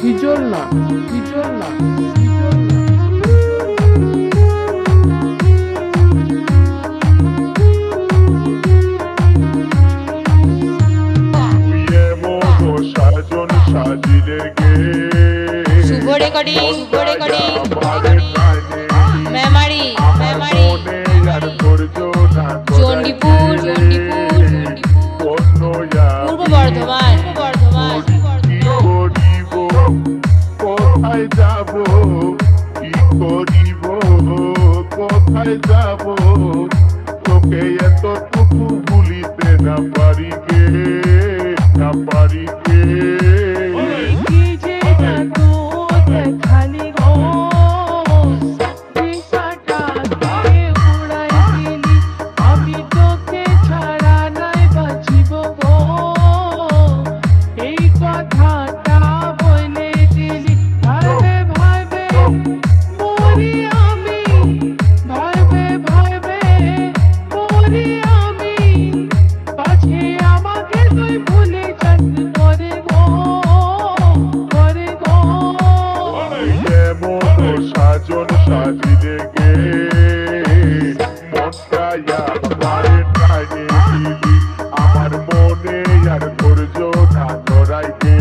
হিজল না হিজল না সাজন সাজিলে গে শুভ রেকর্ডিং মেমারি চণ্ডীপুর পূর্ব বর্ধমান কোথায় যাব কি করিব কোথায় যাব তোকে এতটুকু ভুলিতে না পারি গে না পারি গে সাজন সাজিলে গে মনটা আমার টানে দিলি আমার মনে আর ধৈর্য না ধরাই গে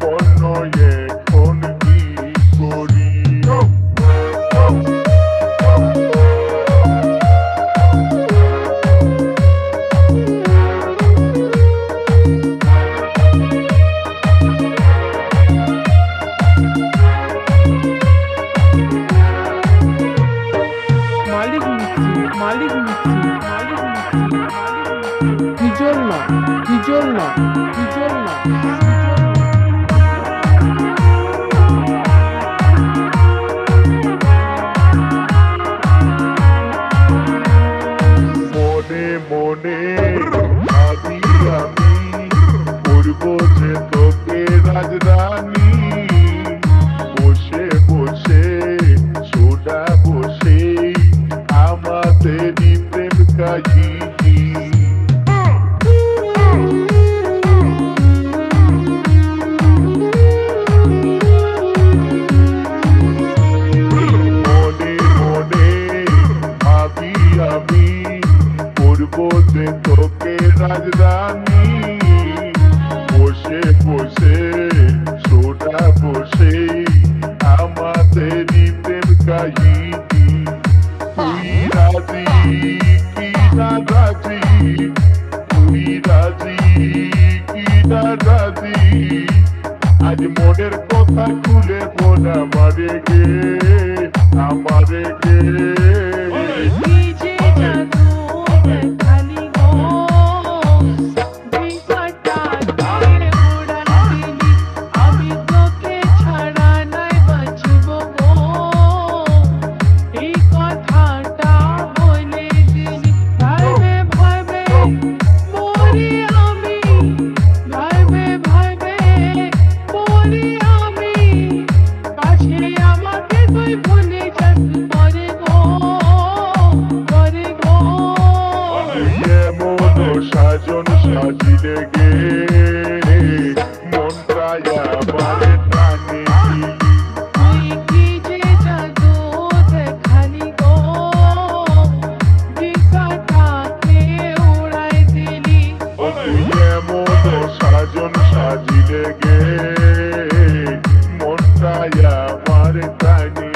অন্য এখন কি করি হিজল না হিজল না হিজল না মনে মনে ভাবি আমি করব যে তোকে রাজরানী বসে বসে সোডা বসে আমাদেরই প্রেম কাহিনী মনে মনে ভাবি আমি করব যে তোকে রাজরানী বসে বসে সোডা বসে আমাদেরই প্রেম কাহিনী তুই রাজি কি না রাজি তুই রাজি কি না রাজি আজ মনের কথা খুলে বল আমারে গে আমারে গে সাজন সাজিলে গে মনটা আমার টানে সাজন সাজিলে গে মনটা আমার টানে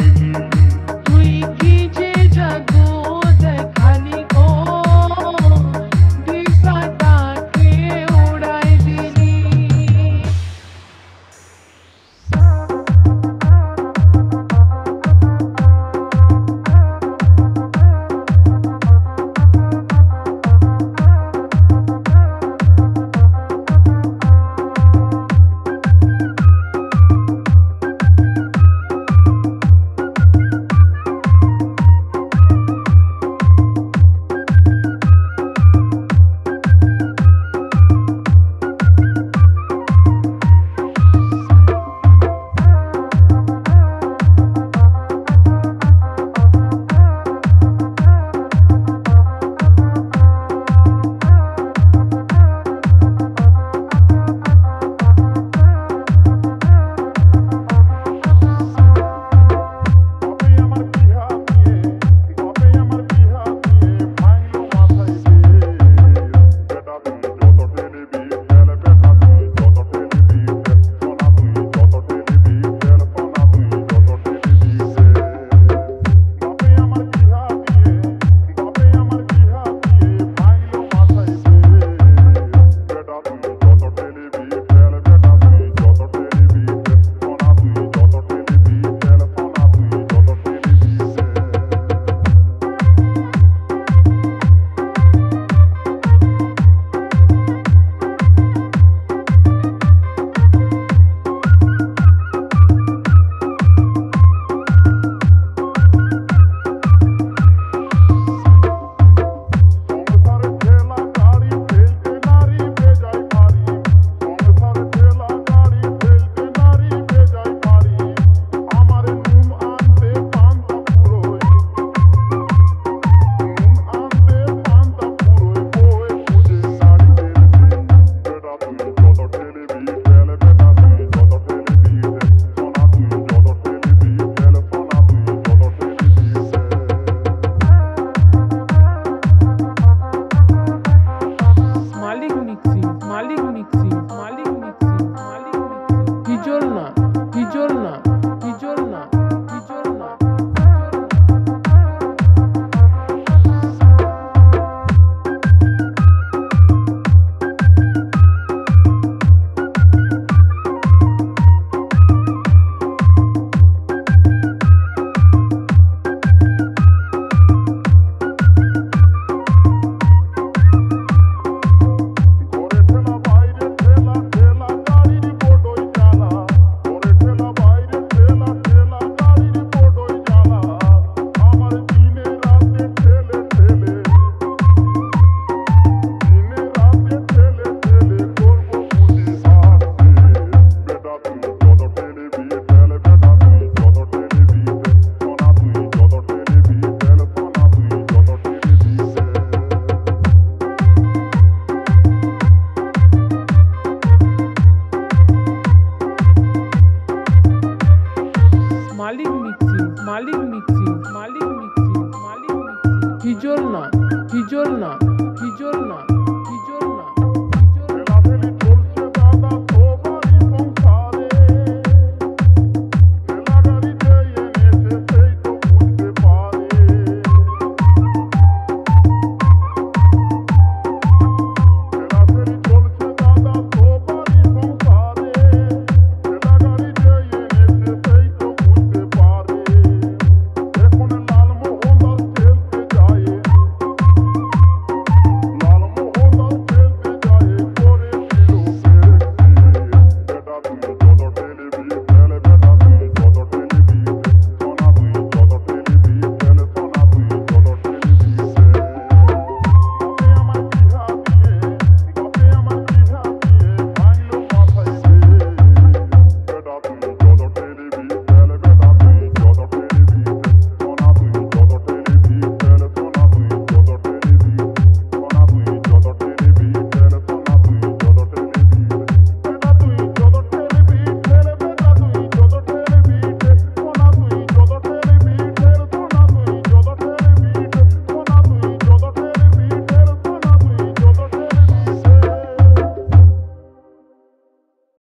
মালিক